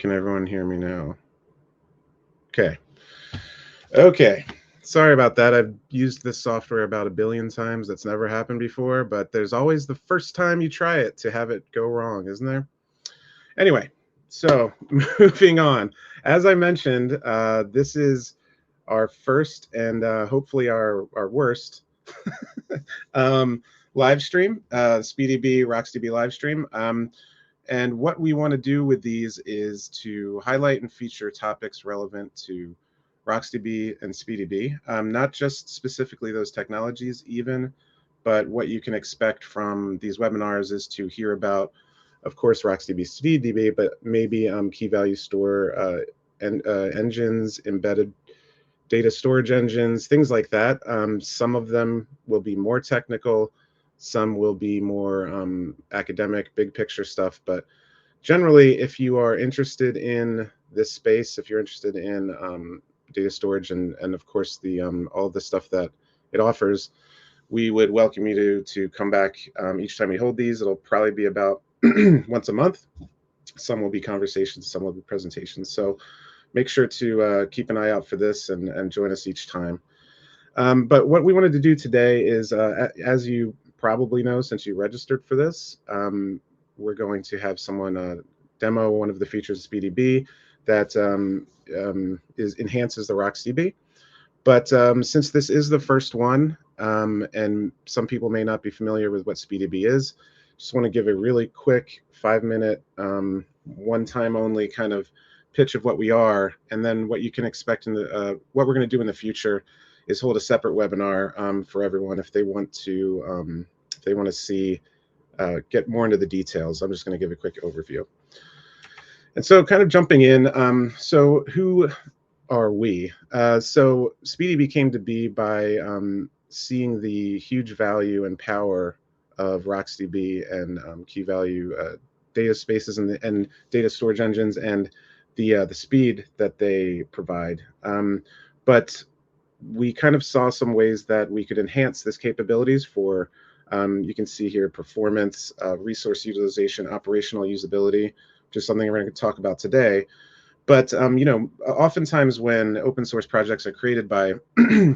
Can everyone hear me now? Okay. Okay. Sorry about that. I've used this software about a billion times. That's never happened before, but there's always the first time you try it to have it go wrong, isn't there? Anyway, so moving on. As I mentioned, this is our first and hopefully our worst um, live stream, SpeedyB, RocksDB live stream. And what we want to do with these is to highlight and feature topics relevant to RocksDB and SpeedyB, not just specifically those technologies even, but what you can expect from these webinars is to hear about, of course, RocksDB, SpeedyB, but maybe key value store and engines, embedded data storage engines, things like that. Some of them will be more technical, some will be more academic, big picture stuff. But generally, if you are interested in this space, if you're interested in data storage and of course the all of the stuff that it offers, we would welcome you to come back each time we hold these. It'll probably be about once a month. Some will be conversations, some will be presentations. So make sure to keep an eye out for this and join us each time. But what we wanted to do today is, as you probably know, since you registered for this, we're going to have someone demo one of the features of SpeedyB that enhances the RocksDB. But since this is the first one, and some people may not be familiar with what SpeedyB is, just want to give a really quick 5-minute, one-time only kind of pitch of what we are, and then what you can expect in the what we're going to do in the future is hold a separate webinar for everyone if they want to see get more into the details. I'm just going to give a quick overview. And so kind of jumping in, so who are we? So SpeedyB came to be by seeing the huge value and power of RocksDB and key value data spaces and data storage engines and the speed that they provide. But we kind of saw some ways that we could enhance this capabilities for, you can see here, performance, resource utilization, operational usability, which is something we're going to talk about today. But you know, oftentimes when open source projects are created by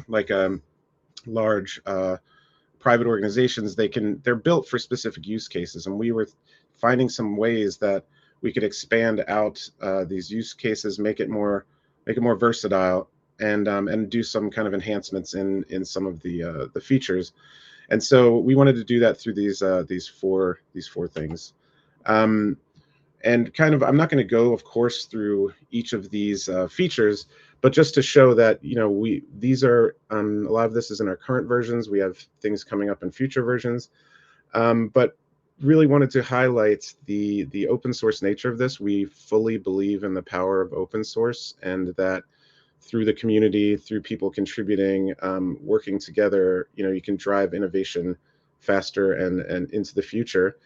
like large private organizations, they're built for specific use cases, and we were finding some ways that we could expand out these use cases, make it more versatile, and do some kind of enhancements in some of the features. And so we wanted to do that through these four things. And kind of, I'm not going to go, of course, through each of these features, but just to show that, you know, these are a lot of this is in our current versions. We have things coming up in future versions, but really wanted to highlight the open source nature of this. We fully believe in the power of open source, and that through the community, through people contributing, working together, you know, you can drive innovation faster and into the future.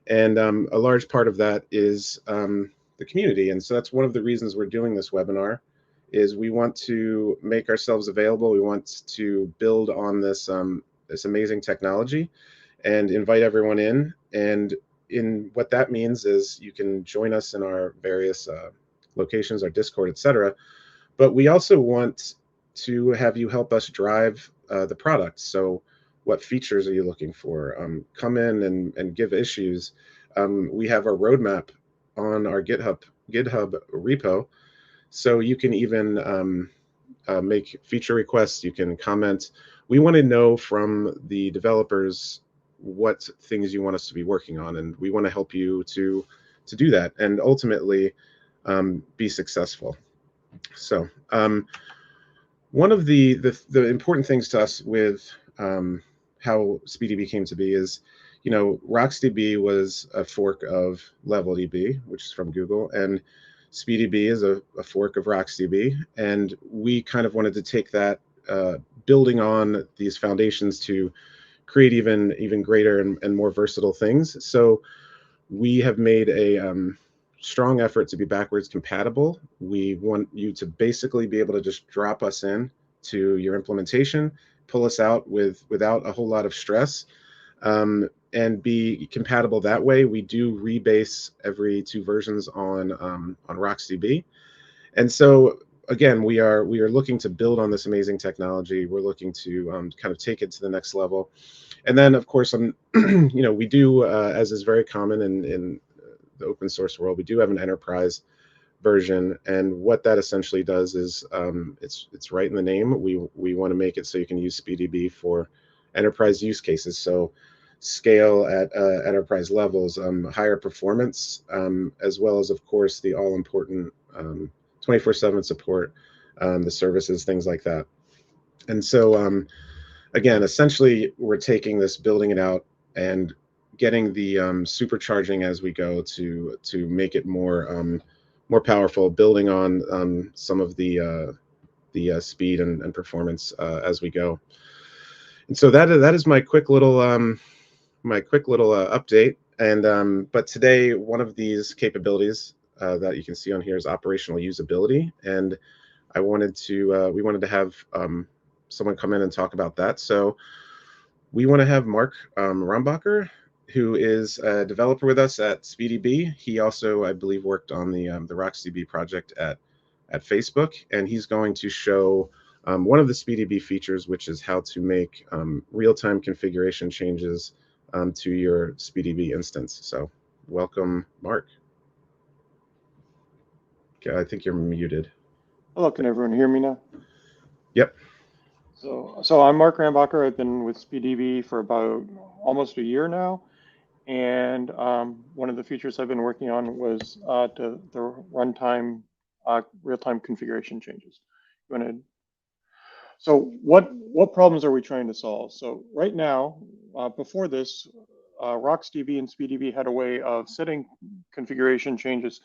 And a large part of that is the community. And so that's one of the reasons we're doing this webinar, is we want to make ourselves available. We want to build on this this amazing technology and invite everyone in. And in what that means is you can join us in our various locations, our Discord, etc. But we also want to have you help us drive the product. So what features are you looking for? Come in and give issues. We have our roadmap on our GitHub repo, so you can even make feature requests. You can comment. We want to know from the developers what things you want us to be working on, and we want to help you to do that and ultimately be successful. So one of the important things to us with how SpeedyB came to be is, you know, RocksDB was a fork of LevelDB, which is from Google, and SpeedyB is a fork of RocksDB. And we kind of wanted to take that, building on these foundations to create even greater and more versatile things. So we have made a strong effort to be backwards compatible. We want you to basically be able to just drop us in to your implementation, pull us out without a whole lot of stress. and be compatible that way. We do rebase every 2 versions on RocksDB, and so again, we are looking to build on this amazing technology. We're looking to kind of take it to the next level, and then of course, we do, as is very common in the open source world, we do have an enterprise version, and what that essentially does is it's right in the name. We want to make it so you can use SpeedyB for enterprise use cases. So scale at enterprise levels, higher performance, as well as of course the all important 24/7 support, the services, things like that. And so again, essentially, we're taking this, building it out, and getting the supercharging as we go to make it more powerful, building on some of the speed and performance as we go. And so that is my quick little update. And but today, one of these capabilities that you can see on here is operational usability, and we wanted to have someone come in and talk about that. So we want to have Mark Rambacher, who is a developer with us at SpeedyB. He also, I believe, worked on the RocksDB project at Facebook, and he's going to show one of the SpeedyB features, which is how to make real-time configuration changes to your SpeedyB instance. So welcome, Mark. Okay, I think you're muted. Hello, can everyone hear me now? Yep. So I'm Mark Rambacher. I've been with SpeedyB for about almost a year now. And one of the features I've been working on was the runtime real-time configuration changes. So what problems are we trying to solve? So right now, before this, RocksDB and SpeedyB had a way of setting configuration changes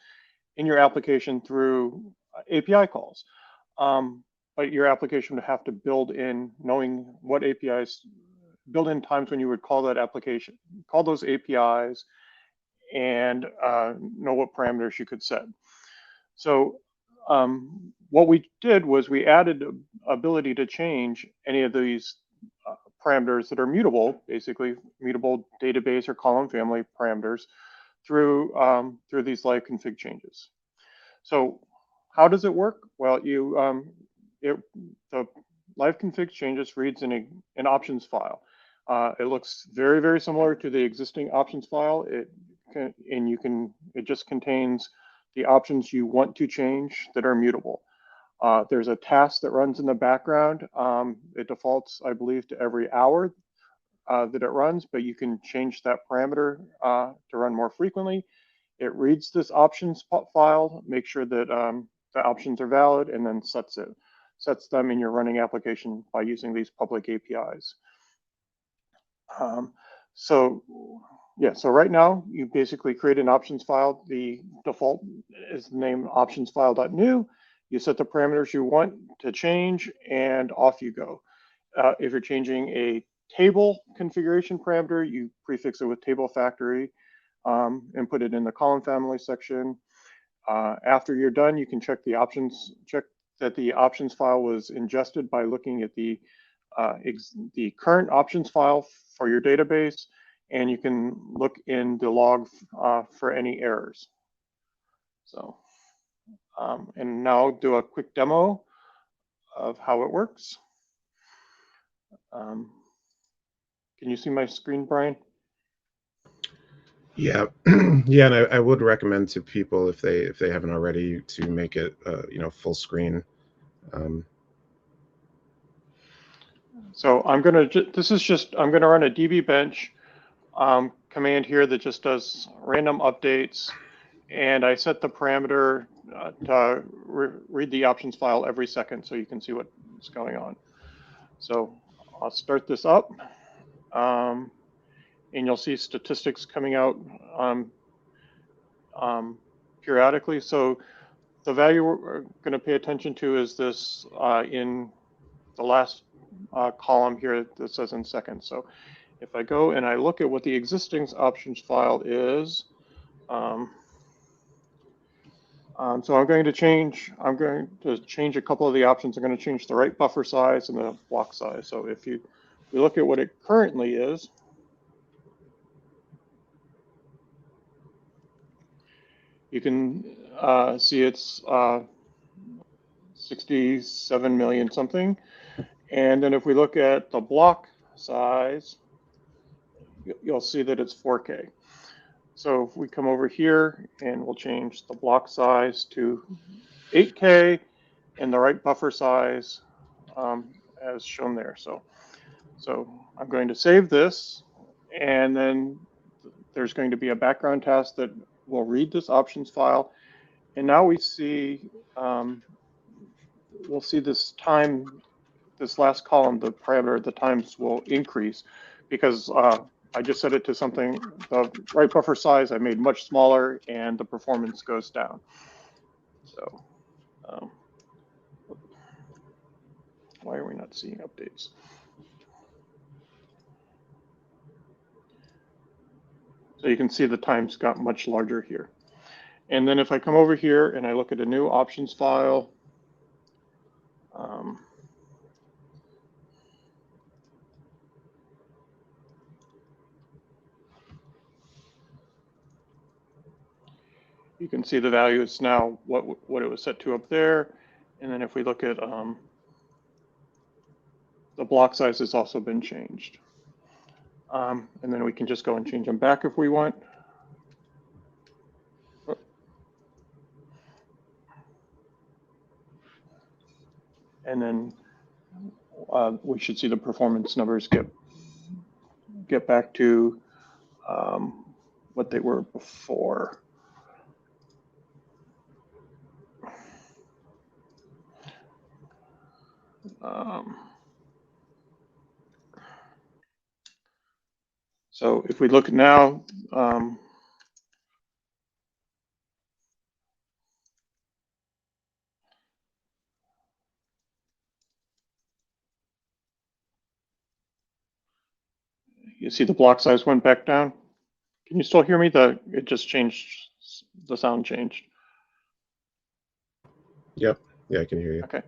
in your application through API calls. But your application would have to build in, knowing what APIs, build in times when you would call that application, call those APIs, and know what parameters you could set. So what we did was we added ability to change any of these parameters that are mutable, basically mutable database or column family parameters through these live config changes. So how does it work? Well, the live config changes reads in an options file. It looks very, very similar to the existing options file. It just contains the options you want to change that are mutable. There's a task that runs in the background. It defaults, I believe, to every hour that it runs, but you can change that parameter to run more frequently. It reads this options file, make sure that the options are valid, and then sets them in your running application by using these public APIs. So right now you basically create an options file. The default is named options file.new. You set the parameters you want to change, and off you go. If you're changing a table configuration parameter, you prefix it with table factory and put it in the column family section. After you're done, you can check that the options file was ingested by looking at the current options file for your database, and you can look in the log for any errors. So, and now I'll do a quick demo of how it works. Can you see my screen, Brian? Yeah, yeah, and I would recommend to people, if they haven't already, to make it full screen. So I'm gonna run a db bench command here that just does random updates, and I set the parameter to read the options file every second so you can see what's going on. So I'll start this up, and you'll see statistics coming out periodically. So the value we're going to pay attention to is this in the last column here that says in seconds. So if I go and I look at what the existing options file is, so I'm going to change a couple of the options. I'm going to change the write buffer size and the block size. So if we look at what it currently is, You can see it's 67 million something. And then if we look at the block size, you'll see that it's 4K. So if we come over here and we'll change the block size to 8K and the right buffer size as shown there. So I'm going to save this, and then there's going to be a background task that will read this options file. And now we see, we'll see this time, this last column, the parameter, the times will increase because I just set it to something, the right buffer size I made much smaller and the performance goes down. So why are we not seeing updates? So you can see the times got much larger here. And then if I come over here and I look at a new options file, you can see the value is now what it was set to up there. And then if we look at the block size has also been changed. And then we can just go and change them back if we want. And then we should see the performance numbers get back to what they were before. So if we look now, you see the block size went back down. Can you still hear me? It just changed, the sound changed. Yep. Yeah, I can hear you. Okay.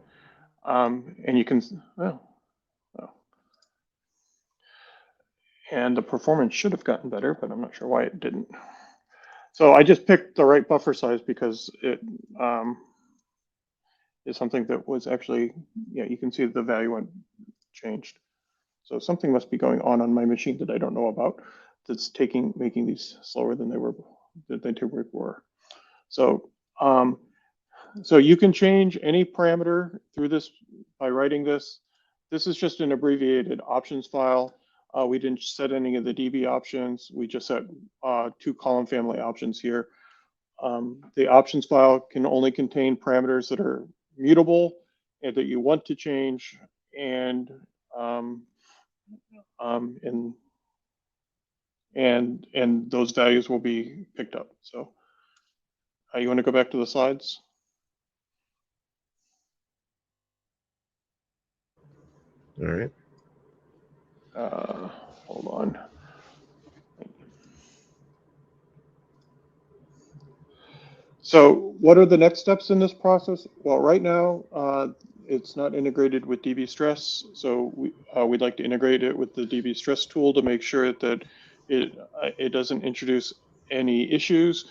And you can, and the performance should have gotten better, but I'm not sure why it didn't. So I just picked the right buffer size because it is something that was actually, yeah, you can see the value went changed. So something must be going on my machine that I don't know about that's making these slower than they typically were. So, so you can change any parameter through this by writing this. This is just an abbreviated options file. We didn't set any of the DB options. We just set 2 column family options here. The options file can only contain parameters that are mutable and that you want to change, and those values will be picked up. So you want to go back to the slides? All right. Hold on. So what are the next steps in this process? Well, right now, it's not integrated with DB Stress. So we'd like to integrate it with the DB Stress tool to make sure that it doesn't introduce any issues.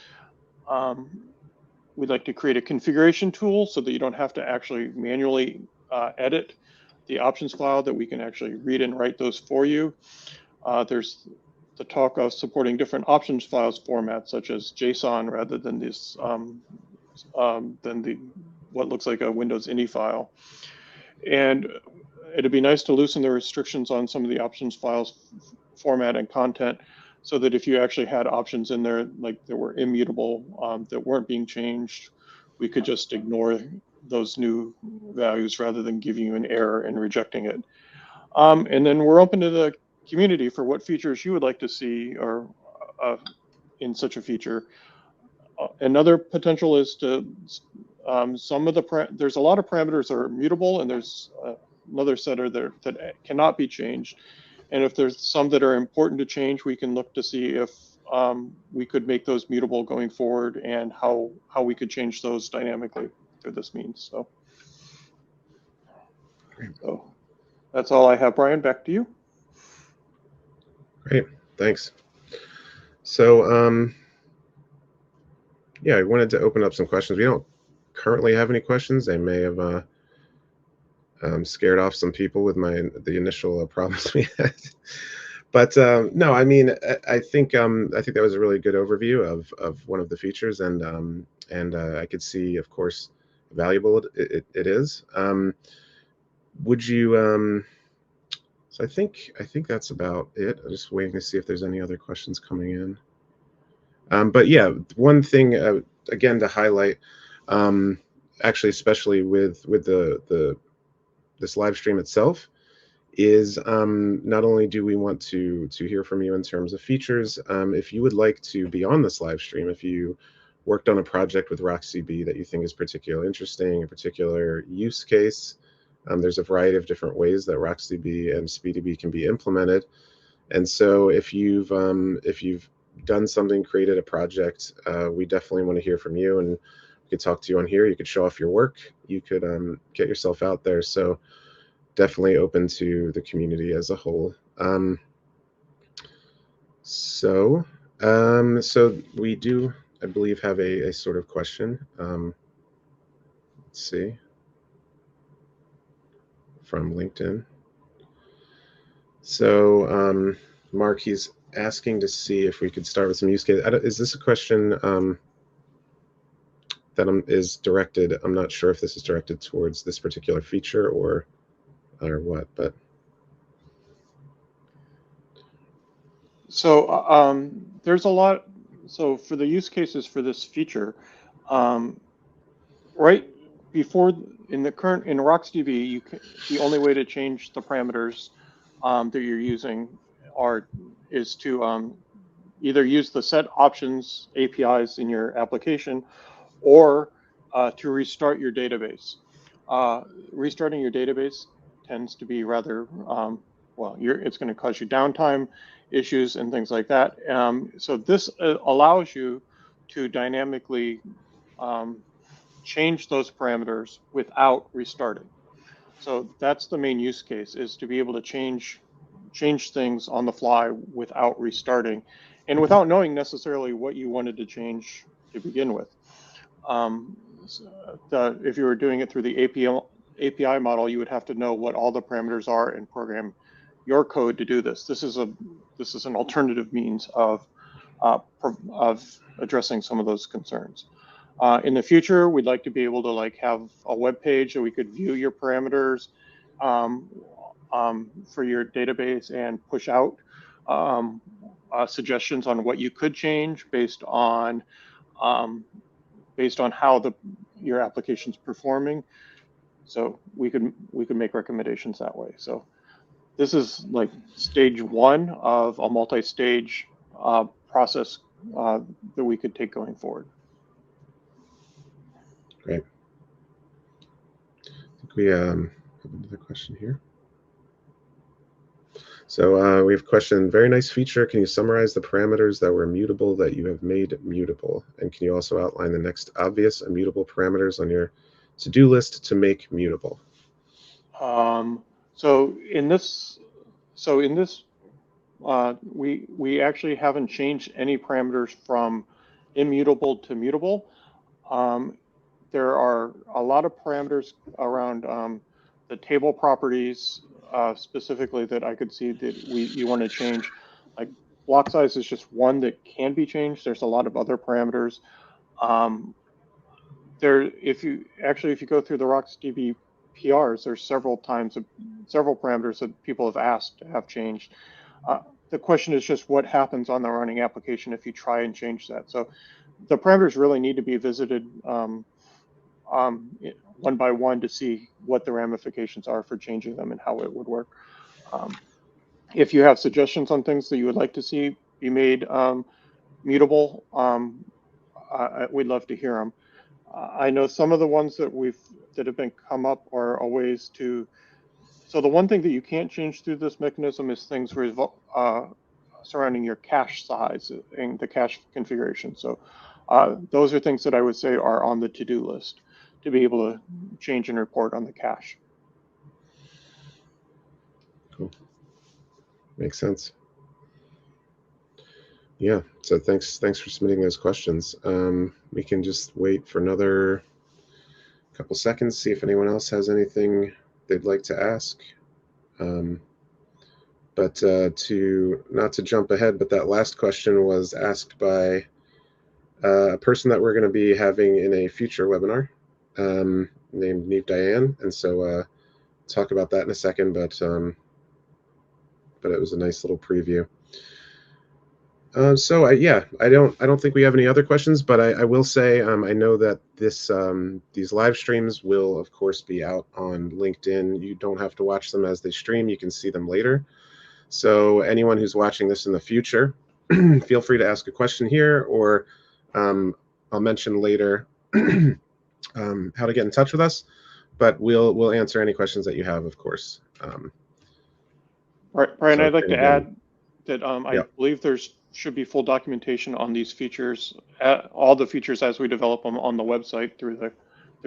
We'd like to create a configuration tool so that you don't have to actually manually edit the options file, that we can actually read and write those for you. There's the talk of supporting different options files formats, such as JSON rather than this what looks like a Windows INI file. And it'd be nice to loosen the restrictions on some of the options files format and content, so that if you actually had options in there like that were immutable, that weren't being changed, we could just ignore those new values rather than giving you an error and rejecting it. And then we're open to the community for what features you would like to see or in such a feature. Another potential is to there's a lot of parameters that are mutable, and there's another set that cannot be changed. And if there's some that are important to change, we can look to see if we could make those mutable going forward, and how we could change those dynamically through this means. So that's all I have, Brian. Back to you. Great, thanks. So yeah, I wanted to open up some questions. We don't currently have any questions. I may have scared off some people with the initial problems we had. But no, I mean, I think that was a really good overview of one of the features, and I could see, of course, valuable it is. Would you? So I think that's about it. I'm just waiting to see if there's any other questions coming in. But yeah, one thing again to highlight, actually, especially with the this live stream itself, is not only do we want to hear from you in terms of features, if you would like to be on this live stream, if you worked on a project with RocksDB that you think is particularly interesting, a particular use case, there's a variety of different ways that RocksDB and SpeedyB can be implemented. And so if you've done something, created a project, we definitely want to hear from you, and we could talk to you on here. You could show off your work. You could get yourself out there. So definitely open to the community as a whole. So we do, I believe, have a sort of question. Let's see, from LinkedIn. So Mark, he's asking to see if we could start with some use case. Is this a question that is directed? I'm not sure if this is directed towards this particular feature or what, but. So there's a lot. So for the use cases for this feature, right before in RocksDB, the only way to change the parameters that you're using is to either use the set options APIs in your application, or to restart your database. Restarting your database tends to be rather well. It's going to cause you downtime issues and things like that. So this allows you to dynamically change those parameters without restarting. So that's the main use case, is to be able to change things on the fly without restarting and without knowing necessarily what you wanted to change to begin with. If you were doing it through the API model, you would have to know what all the parameters are and program your code to do this. This is an alternative means of addressing some of those concerns. In the future, we'd like to be able to have a web page that we could view your parameters for your database and push out suggestions on what you could change based on how your application's performing. So we could make recommendations that way. So this is like stage one of a multi-stage process that we could take going forward. Great. I think we have another question here. So we have a question. Very nice feature. Can you summarize the parameters that were immutable that you have made mutable? And can you also outline the next obvious immutable parameters on your to-do list to make mutable? So in this, we actually haven't changed any parameters from immutable to mutable. There are a lot of parameters around the table properties specifically that I could see that you want to change. Like block size is just one that can be changed. There's a lot of other parameters. If you go through the RocksDB PRs, there's several parameters that people have asked to have changed. The question is just what happens on the running application if you try and change that. So the parameters really need to be visited one by one to see what the ramifications are for changing them and how it would work. If you have suggestions on things that you would like to see be made mutable, we'd love to hear them. I know some of the ones that have been come up are a ways to. So the one thing that you can't change through this mechanism is things surrounding your cache size and the cache configuration. So those are things that I would say are on the to-do list to be able to change and report on the cache. Cool. Makes sense. Yeah, so thanks for submitting those questions. We can just wait for another couple seconds, see if anyone else has anything they'd like to ask. But to not to jump ahead, but that last question was asked by a person that we're going to be having in a future webinar, named Neve Diane, and so talk about that in a second. But it was a nice little preview. So yeah, I don't think we have any other questions, but I will say I know that these live streams will of course be out on LinkedIn. You don't have to watch them as they stream; you can see them later. So anyone who's watching this in the future, feel free to ask a question here, or I'll mention later how to get in touch with us. But we'll answer any questions that you have, of course. Brian, So I'd like to again, add that I yeah, believe should be full documentation on these features, all the features as we develop them on the website through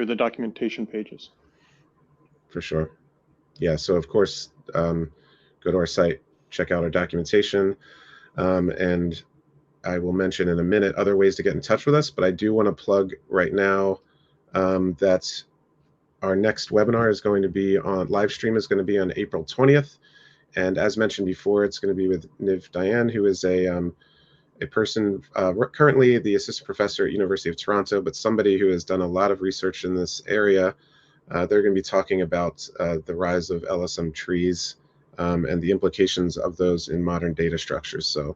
the documentation pages. for sure. Yeah, so of course, go to our site, check out our documentation, and I will mention in a minute other ways to get in touch with us. But I do want to plug right now that our next webinar is going to be on live stream is going to be on April 20th. And as mentioned before, it's going to be with Niv Diane, who is a person currently the assistant professor at University of Toronto, but somebody who has done a lot of research in this area. They're going to be talking about the rise of LSM trees and the implications of those in modern data structures. So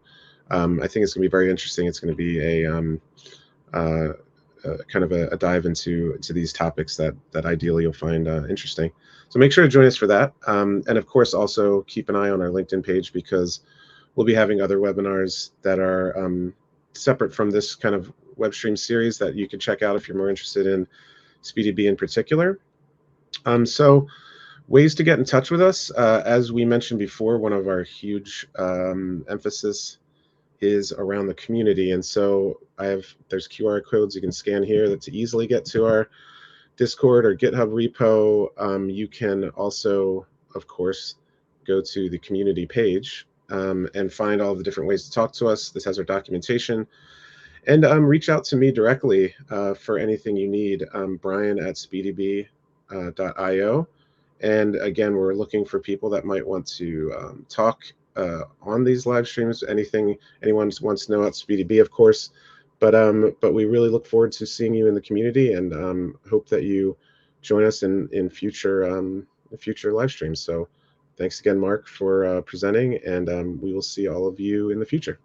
I think it's going to be very interesting. It's going to be kind of a dive into these topics that ideally you'll find interesting. So make sure to join us for that. And of course, also keep an eye on our LinkedIn page, because we'll be having other webinars that are separate from this kind of web stream series that you can check out if you're more interested in SpeedyB in particular. So ways to get in touch with us. As we mentioned before, one of our huge emphasis is around the community. And so there's QR codes you can scan here to easily get to our Discord or GitHub repo. You can also, of course, go to the community page and find all the different ways to talk to us. This has our documentation. And reach out to me directly for anything you need, Brian at SpeedyB.io. And again, we're looking for people that might want to talk on these live streams. Anyone wants to know about SpeedyB, of course. But we really look forward to seeing you in the community, and hope that you join us in future live streams. So thanks again, Mark, for presenting, and we will see all of you in the future.